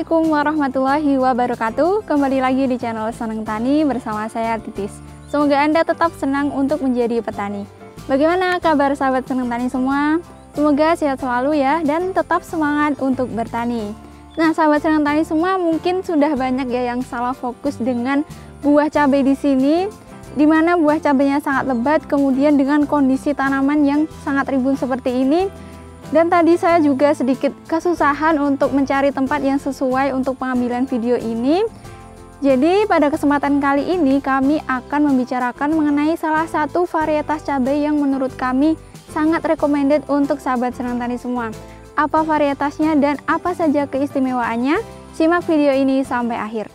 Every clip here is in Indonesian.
Assalamualaikum warahmatullahi wabarakatuh. Kembali lagi di channel Senang Tani bersama saya Titis. Semoga Anda tetap senang untuk menjadi petani. Bagaimana kabar sahabat Senang Tani semua? Semoga sehat selalu ya dan tetap semangat untuk bertani. Nah, sahabat Senang Tani semua, mungkin sudah banyak ya yang salah fokus dengan buah cabai di sini, di mana buah cabainya sangat lebat, kemudian dengan kondisi tanaman yang sangat rimbun seperti ini. Dan tadi saya juga sedikit kesusahan untuk mencari tempat yang sesuai untuk pengambilan video ini. Jadi pada kesempatan kali ini kami akan membicarakan mengenai salah satu varietas cabai yang menurut kami sangat recommended untuk sahabat Senang Tani semua. Apa varietasnya dan apa saja keistimewaannya? Simak video ini sampai akhir.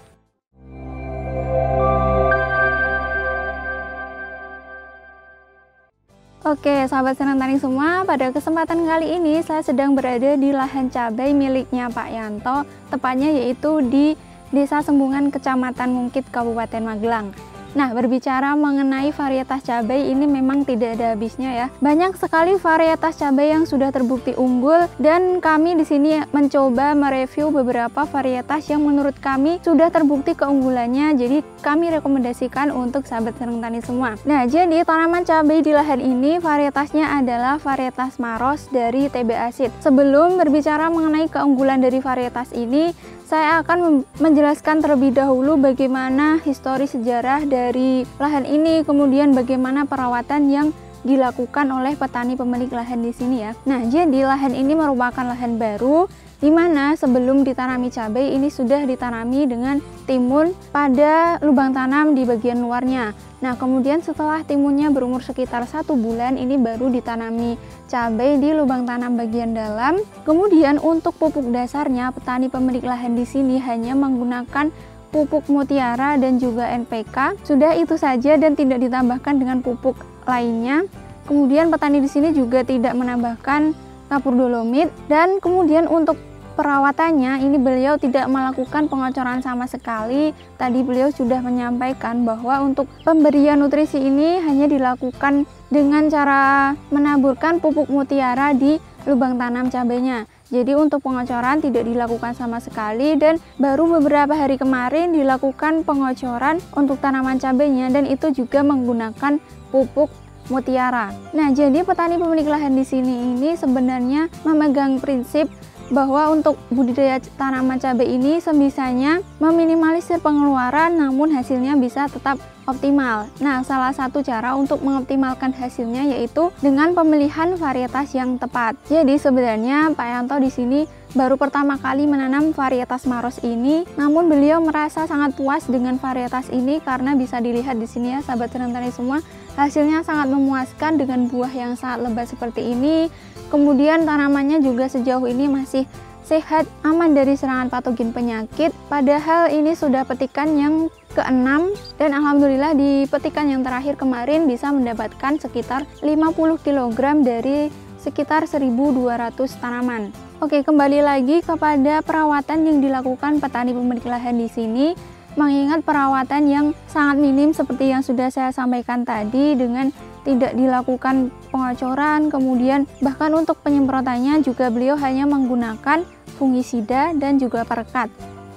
Oke, sahabat Senang Tani semua, pada kesempatan kali ini saya sedang berada di lahan cabai miliknya Pak Yanto, tepatnya yaitu di Desa Sembungan, Kecamatan Mungkit, Kabupaten Magelang. Nah, berbicara mengenai varietas cabai ini memang tidak ada habisnya ya. Banyak sekali varietas cabai yang sudah terbukti unggul dan kami di sini mencoba mereview beberapa varietas yang menurut kami sudah terbukti keunggulannya. Jadi kami rekomendasikan untuk sahabat Senang Tani semua. Nah, jadi tanaman cabai di lahan ini varietasnya adalah varietas Maros dari TB Acid. Sebelum berbicara mengenai keunggulan dari varietas ini, saya akan menjelaskan terlebih dahulu bagaimana histori sejarah dari lahan ini, kemudian bagaimana perawatan yang dilakukan oleh petani pemilik lahan di sini ya. Nah, jadi lahan ini merupakan lahan baru di mana sebelum ditanami cabai ini sudah ditanami dengan timun pada lubang tanam di bagian luarnya. Nah, kemudian setelah timunnya berumur sekitar 1 bulan ini baru ditanami cabai di lubang tanam bagian dalam. Kemudian untuk pupuk dasarnya petani pemilik lahan di sini hanya menggunakan pupuk mutiara dan juga NPK. Sudah itu saja dan tidak ditambahkan dengan pupuk lainnya. Kemudian petani di sini juga tidak menambahkan kapur dolomit dan kemudian untuk perawatannya ini beliau tidak melakukan pengocoran sama sekali. Tadi beliau sudah menyampaikan bahwa untuk pemberian nutrisi ini hanya dilakukan dengan cara menaburkan pupuk mutiara di lubang tanam cabainya. Jadi untuk pengocoran tidak dilakukan sama sekali dan baru beberapa hari kemarin dilakukan pengocoran untuk tanaman cabainya dan itu juga menggunakan pupuk mutiara. Nah, jadi petani pemilik lahan di sini ini sebenarnya memegang prinsip bahwa untuk budidaya tanaman cabai ini sebisanya meminimalisir pengeluaran namun hasilnya bisa tetap optimal. Nah, salah satu cara untuk mengoptimalkan hasilnya yaitu dengan pemilihan varietas yang tepat. Jadi sebenarnya Pak Yanto di sini baru pertama kali menanam varietas Maros ini, namun beliau merasa sangat puas dengan varietas ini karena bisa dilihat di sini ya sahabat Senang Tani semua, hasilnya sangat memuaskan dengan buah yang sangat lebat seperti ini. Kemudian tanamannya juga sejauh ini masih sehat, aman dari serangan patogen penyakit. Padahal ini sudah petikan yang ke-6 dan alhamdulillah di petikan yang terakhir kemarin bisa mendapatkan sekitar 50 kg dari sekitar 1.200 tanaman. Oke, kembali lagi kepada perawatan yang dilakukan petani pemilik lahan di sini. Mengingat perawatan yang sangat minim seperti yang sudah saya sampaikan tadi dengan tidak dilakukan pengocoran, kemudian bahkan untuk penyemprotannya juga beliau hanya menggunakan fungisida dan juga perekat.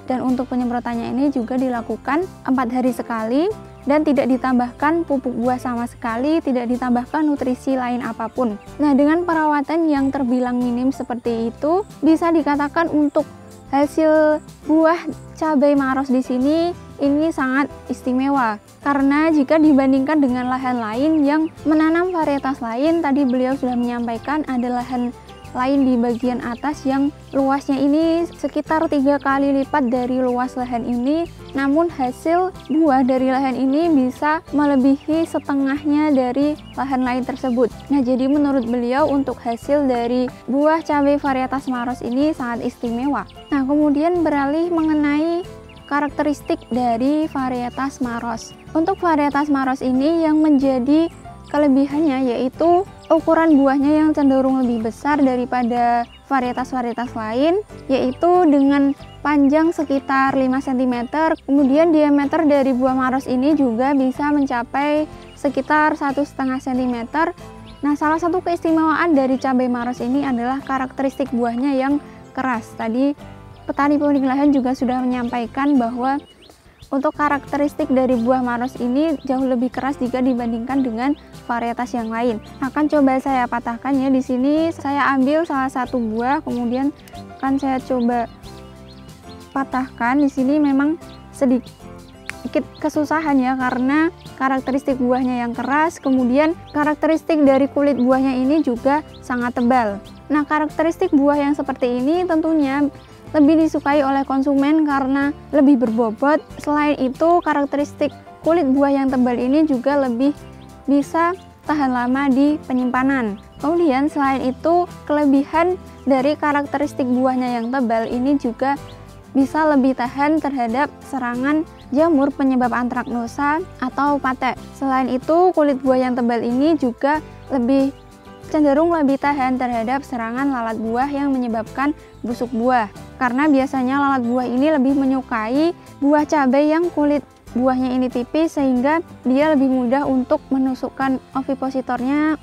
Dan untuk penyemprotannya ini juga dilakukan 4 hari sekali dan tidak ditambahkan pupuk buah sama sekali, tidak ditambahkan nutrisi lain apapun. Nah, dengan perawatan yang terbilang minim seperti itu, bisa dikatakan untuk hasil buah cabai Maros di sini ini sangat istimewa. Karena jika dibandingkan dengan lahan lain yang menanam varietas lain, tadi beliau sudah menyampaikan ada lahan lain di bagian atas yang luasnya ini sekitar 3 kali lipat dari luas lahan ini, namun hasil buah dari lahan ini bisa melebihi setengahnya dari lahan lain tersebut. Nah, jadi menurut beliau untuk hasil dari buah cabai varietas Maros ini sangat istimewa. Nah, kemudian beralih mengenai karakteristik dari varietas Maros. Untuk varietas Maros ini yang menjadi kelebihannya yaitu ukuran buahnya yang cenderung lebih besar daripada varietas-varietas lain, yaitu dengan panjang sekitar 5 cm, kemudian diameter dari buah Maros ini juga bisa mencapai sekitar 1,5 cm. Nah, salah satu keistimewaan dari cabai Maros ini adalah karakteristik buahnya yang keras. Tadi petani pemilik lahan juga sudah menyampaikan bahwa untuk karakteristik dari buah maros ini jauh lebih keras jika dibandingkan dengan varietas yang lain. Akan coba saya patahkan ya. Di sini saya ambil salah satu buah, kemudian akan saya coba patahkan. Di sini memang sedikit kesusahan ya, karena karakteristik buahnya yang keras, kemudian karakteristik dari kulit buahnya ini juga sangat tebal. Nah, karakteristik buah yang seperti ini tentunya lebih disukai oleh konsumen karena lebih berbobot. Selain itu, karakteristik kulit buah yang tebal ini juga lebih bisa tahan lama di penyimpanan. Kemudian selain itu, kelebihan dari karakteristik buahnya yang tebal ini juga bisa lebih tahan terhadap serangan jamur penyebab antraknosa atau patek. Selain itu, kulit buah yang tebal ini juga cenderung lebih tahan terhadap serangan lalat buah yang menyebabkan busuk buah. Karena biasanya lalat buah ini lebih menyukai buah cabai yang kulit buahnya ini tipis, sehingga dia lebih mudah untuk menusukkan ovipositornya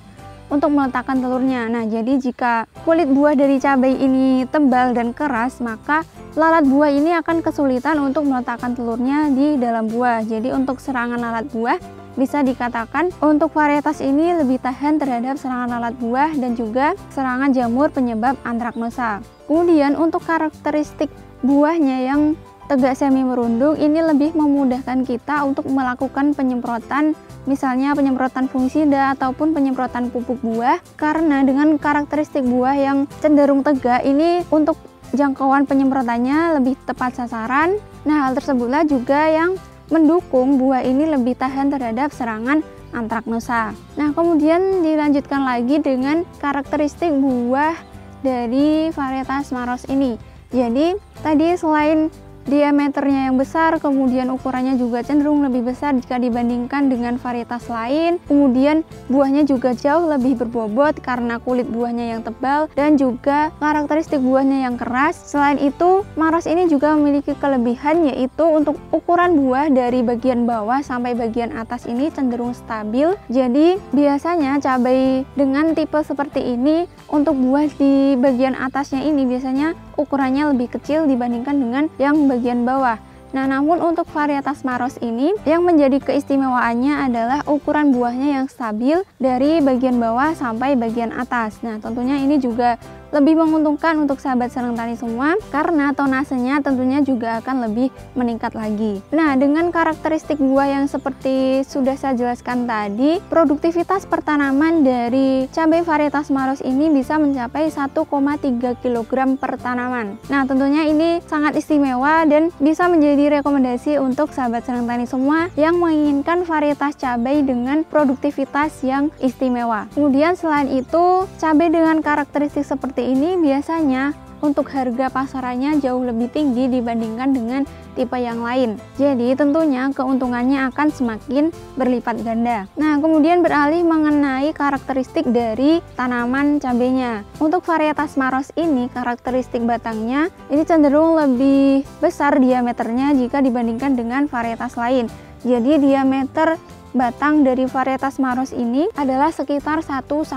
untuk meletakkan telurnya. Nah, jadi jika kulit buah dari cabai ini tebal dan keras, maka lalat buah ini akan kesulitan untuk meletakkan telurnya di dalam buah. Jadi untuk serangan lalat buah, bisa dikatakan untuk varietas ini lebih tahan terhadap serangan lalat buah dan juga serangan jamur penyebab antraknosa. Kemudian untuk karakteristik buahnya yang tegak semi merunduk ini lebih memudahkan kita untuk melakukan penyemprotan, misalnya penyemprotan fungisida ataupun penyemprotan pupuk buah, karena dengan karakteristik buah yang cenderung tegak ini untuk jangkauan penyemprotannya lebih tepat sasaran. Nah, hal tersebutlah juga yang mendukung buah ini lebih tahan terhadap serangan antraknosa. Nah, kemudian dilanjutkan lagi dengan karakteristik buah dari varietas maros ini. Jadi tadi selain diameternya yang besar, kemudian ukurannya juga cenderung lebih besar jika dibandingkan dengan varietas lain. Kemudian buahnya juga jauh lebih berbobot karena kulit buahnya yang tebal dan juga karakteristik buahnya yang keras. Selain itu, maros ini juga memiliki kelebihan, yaitu untuk ukuran buah dari bagian bawah sampai bagian atas ini cenderung stabil. Jadi biasanya cabai dengan tipe seperti ini untuk buah di bagian atasnya ini biasanya ukurannya lebih kecil dibandingkan dengan yang bagian bawah. Nah, namun untuk varietas maros ini yang menjadi keistimewaannya adalah ukuran buahnya yang stabil dari bagian bawah sampai bagian atas. Nah, tentunya ini juga lebih menguntungkan untuk sahabat senang tani semua karena tonasenya tentunya juga akan lebih meningkat lagi. Nah, dengan karakteristik buah yang seperti sudah saya jelaskan tadi, produktivitas pertanaman dari cabai varietas maros ini bisa mencapai 1,3 kg per tanaman. Nah, tentunya ini sangat istimewa dan bisa menjadi rekomendasi untuk sahabat senang tani semua yang menginginkan varietas cabai dengan produktivitas yang istimewa. Kemudian selain itu, cabai dengan karakteristik seperti ini biasanya untuk harga pasarannya jauh lebih tinggi dibandingkan dengan tipe yang lain. Jadi tentunya keuntungannya akan semakin berlipat ganda. Nah, kemudian beralih mengenai karakteristik dari tanaman cabainya. Untuk varietas maros ini, karakteristik batangnya ini cenderung lebih besar diameternya jika dibandingkan dengan varietas lain. Jadi diameter batang dari varietas maros ini adalah sekitar 1-2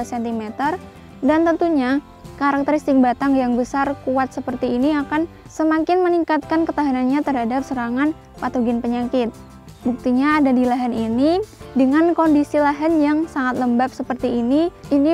cm. Dan tentunya karakteristik batang yang besar kuat seperti ini akan semakin meningkatkan ketahanannya terhadap serangan patogen penyakit. Buktinya ada di lahan ini dengan kondisi lahan yang sangat lembab seperti ini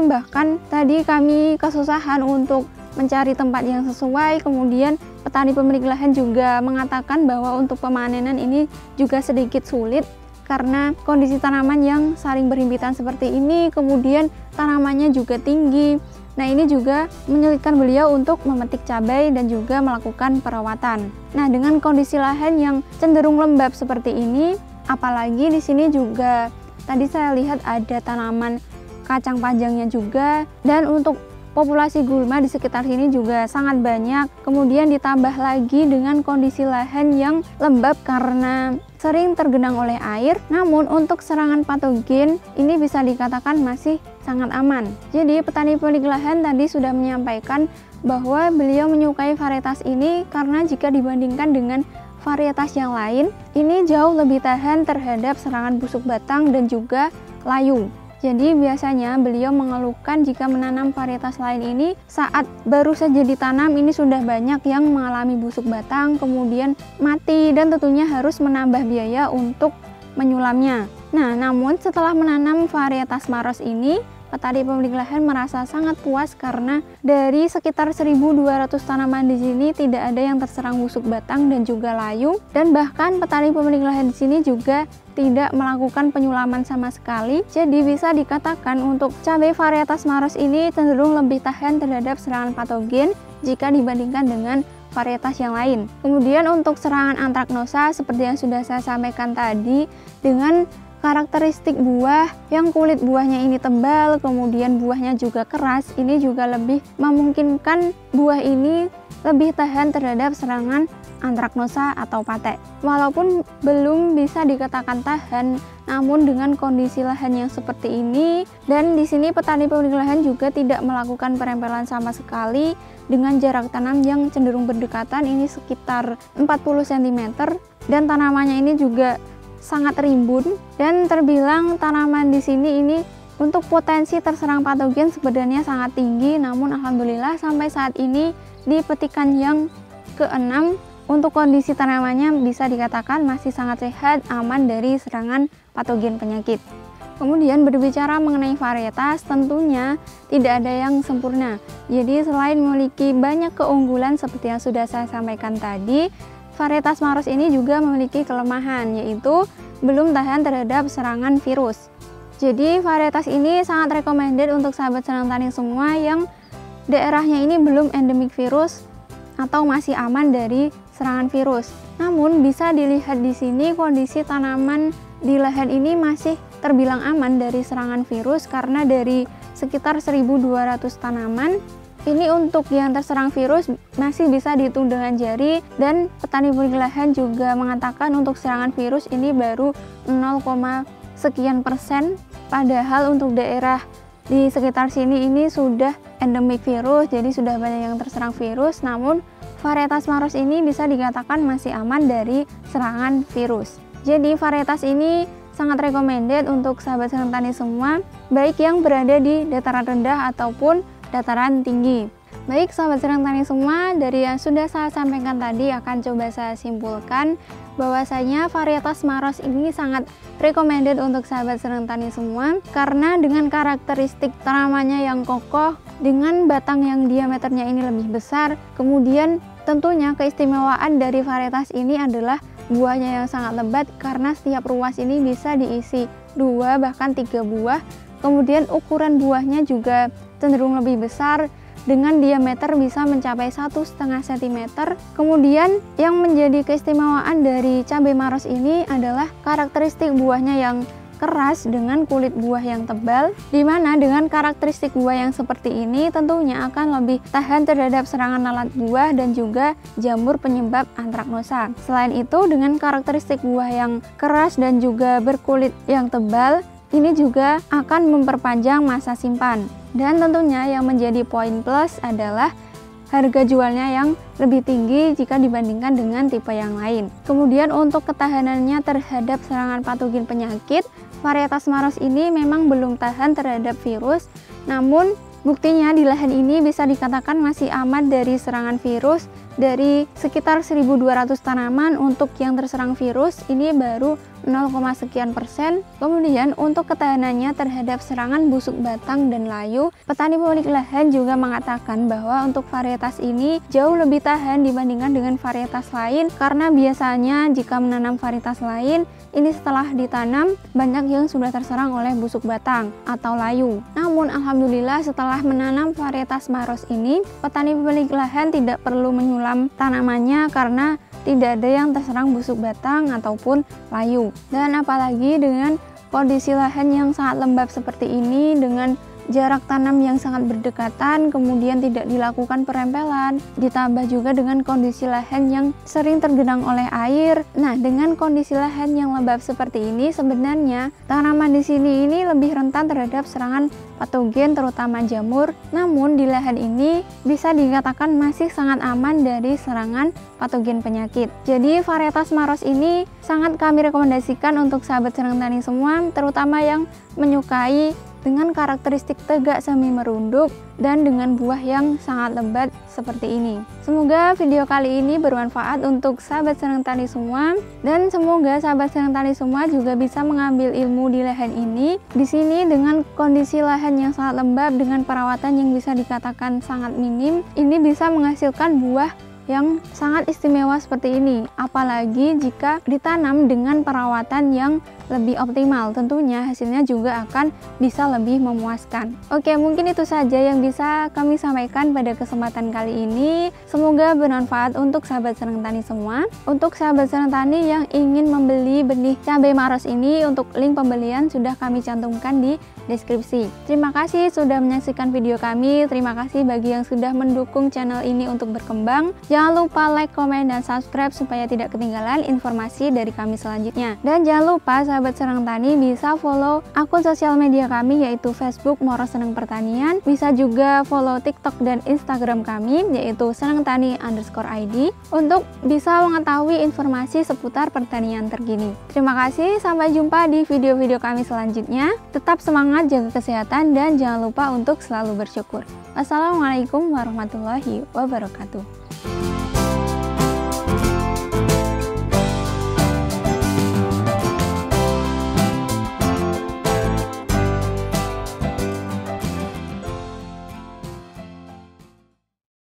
bahkan tadi kami kesusahan untuk mencari tempat yang sesuai. Kemudian petani pemilik lahan juga mengatakan bahwa untuk pemanenan ini juga sedikit sulit karena kondisi tanaman yang saling berhimpitan seperti ini, kemudian tanamannya juga tinggi. Nah, ini juga menyulitkan beliau untuk memetik cabai dan juga melakukan perawatan. Nah, dengan kondisi lahan yang cenderung lembab seperti ini, apalagi di sini juga tadi saya lihat ada tanaman kacang panjangnya juga, dan untuk populasi gulma di sekitar sini juga sangat banyak. Kemudian ditambah lagi dengan kondisi lahan yang lembab karena sering tergenang oleh air, namun untuk serangan patogen ini bisa dikatakan masih sangat aman. Jadi petani pemilik lahan tadi sudah menyampaikan bahwa beliau menyukai varietas ini karena jika dibandingkan dengan varietas yang lain, ini jauh lebih tahan terhadap serangan busuk batang dan juga layu. Jadi biasanya beliau mengeluhkan jika menanam varietas lain ini saat baru saja ditanam ini sudah banyak yang mengalami busuk batang, kemudian mati, dan tentunya harus menambah biaya untuk menyulamnya. Nah, namun setelah menanam varietas Maros ini, petani pemilik lahan merasa sangat puas karena dari sekitar 1.200 tanaman di sini tidak ada yang terserang busuk batang dan juga layu, dan bahkan petani pemilik lahan di sini juga tidak melakukan penyulaman sama sekali. Jadi bisa dikatakan untuk cabai varietas Maros ini cenderung lebih tahan terhadap serangan patogen jika dibandingkan dengan varietas yang lain. Kemudian untuk serangan antraknosa seperti yang sudah saya sampaikan tadi, dengan karakteristik buah yang kulit buahnya ini tebal, kemudian buahnya juga keras, ini juga lebih memungkinkan buah ini lebih tahan terhadap serangan antraknosa atau patek. Walaupun belum bisa dikatakan tahan, namun dengan kondisi lahan yang seperti ini, dan di sini petani pemilik lahan juga tidak melakukan perempelan sama sekali dengan jarak tanam yang cenderung berdekatan, ini sekitar 40 cm, dan tanamannya ini juga sangat rimbun, dan terbilang tanaman di sini ini untuk potensi terserang patogen sebenarnya sangat tinggi. Namun alhamdulillah sampai saat ini di petikan yang ke-6 untuk kondisi tanamannya bisa dikatakan masih sangat sehat, aman dari serangan patogen penyakit. Kemudian berbicara mengenai varietas, tentunya tidak ada yang sempurna. Jadi selain memiliki banyak keunggulan seperti yang sudah saya sampaikan tadi, varietas Maros ini juga memiliki kelemahan, yaitu belum tahan terhadap serangan virus. Jadi varietas ini sangat recommended untuk sahabat senang tani semua yang daerahnya ini belum endemik virus atau masih aman dari serangan virus. Namun bisa dilihat di sini kondisi tanaman di lahan ini masih terbilang aman dari serangan virus, karena dari sekitar 1.200 tanaman ini untuk yang terserang virus masih bisa dihitung dengan jari, dan petani pemilik lahan juga mengatakan untuk serangan virus ini baru 0, sekian persen, padahal untuk daerah di sekitar sini ini sudah endemik virus, jadi sudah banyak yang terserang virus. Namun varietas Maros ini bisa dikatakan masih aman dari serangan virus. Jadi varietas ini sangat recommended untuk sahabat senang tani semua, baik yang berada di dataran rendah ataupun dataran tinggi. Baik sahabat senang tani semua, dari yang sudah saya sampaikan tadi akan coba saya simpulkan bahwasanya varietas Maros ini sangat recommended untuk sahabat senang tani semua, karena dengan karakteristik tanamannya yang kokoh, dengan batang yang diameternya ini lebih besar, kemudian tentunya keistimewaan dari varietas ini adalah buahnya yang sangat lebat, karena setiap ruas ini bisa diisi 2 bahkan 3 buah. Kemudian ukuran buahnya juga cenderung lebih besar, dengan diameter bisa mencapai 1,5 cm. Kemudian yang menjadi keistimewaan dari cabai Maros ini adalah karakteristik buahnya yang keras dengan kulit buah yang tebal, dimana dengan karakteristik buah yang seperti ini tentunya akan lebih tahan terhadap serangan lalat buah dan juga jamur penyebab antraknosa. Selain itu, dengan karakteristik buah yang keras dan juga berkulit yang tebal, ini juga akan memperpanjang masa simpan. Dan tentunya yang menjadi poin plus adalah harga jualnya yang lebih tinggi jika dibandingkan dengan tipe yang lain. Kemudian untuk ketahanannya terhadap serangan patogen penyakit, varietas Maros ini memang belum tahan terhadap virus, namun buktinya di lahan ini bisa dikatakan masih aman dari serangan virus. Dari sekitar 1.200 tanaman, untuk yang terserang virus ini baru 0, sekian persen. Kemudian untuk ketahanannya terhadap serangan busuk batang dan layu, petani pemilik lahan juga mengatakan bahwa untuk varietas ini jauh lebih tahan dibandingkan dengan varietas lain, karena biasanya jika menanam varietas lain ini setelah ditanam banyak yang sudah terserang oleh busuk batang atau layu. Namun alhamdulillah setelah menanam varietas Maros ini, petani pemilik lahan tidak perlu menyulam tanamannya karena tidak ada yang terserang busuk batang ataupun layu. Dan apalagi dengan kondisi lahan yang sangat lembab seperti ini, dengan jarak tanam yang sangat berdekatan, kemudian tidak dilakukan perempelan, ditambah juga dengan kondisi lahan yang sering tergenang oleh air. Nah, dengan kondisi lahan yang lembab seperti ini, sebenarnya tanaman di sini ini lebih rentan terhadap serangan patogen terutama jamur. Namun di lahan ini bisa dikatakan masih sangat aman dari serangan patogen penyakit. Jadi varietas Maros ini sangat kami rekomendasikan untuk sahabat senang tani semua, terutama yang menyukai dengan karakteristik tegak semi merunduk dan dengan buah yang sangat lebat seperti ini. Semoga video kali ini bermanfaat untuk sahabat senang tani semua, dan semoga sahabat senang tani semua juga bisa mengambil ilmu di lahan ini. Di sini dengan kondisi lahan yang sangat lembab dengan perawatan yang bisa dikatakan sangat minim, ini bisa menghasilkan buah yang sangat istimewa seperti ini, apalagi jika ditanam dengan perawatan yang lebih optimal, tentunya hasilnya juga akan bisa lebih memuaskan. Oke, mungkin itu saja yang bisa kami sampaikan pada kesempatan kali ini. Semoga bermanfaat untuk sahabat senang tani semua. Untuk sahabat senang tani yang ingin membeli benih cabai maros ini, untuk link pembelian sudah kami cantumkan di deskripsi. Terima kasih sudah menyaksikan video kami. Terima kasih bagi yang sudah mendukung channel ini untuk berkembang. Jangan lupa like, komen, dan subscribe supaya tidak ketinggalan informasi dari kami selanjutnya. Dan jangan lupa sahabat senang tani bisa follow akun sosial media kami, yaitu Facebook Moros Senang Pertanian. Bisa juga follow TikTok dan Instagram kami, yaitu senangtani_id, untuk bisa mengetahui informasi seputar pertanian terkini. Terima kasih, sampai jumpa di video-video kami selanjutnya. Tetap semangat, jaga kesehatan, dan jangan lupa untuk selalu bersyukur. Wassalamualaikum warahmatullahi wabarakatuh.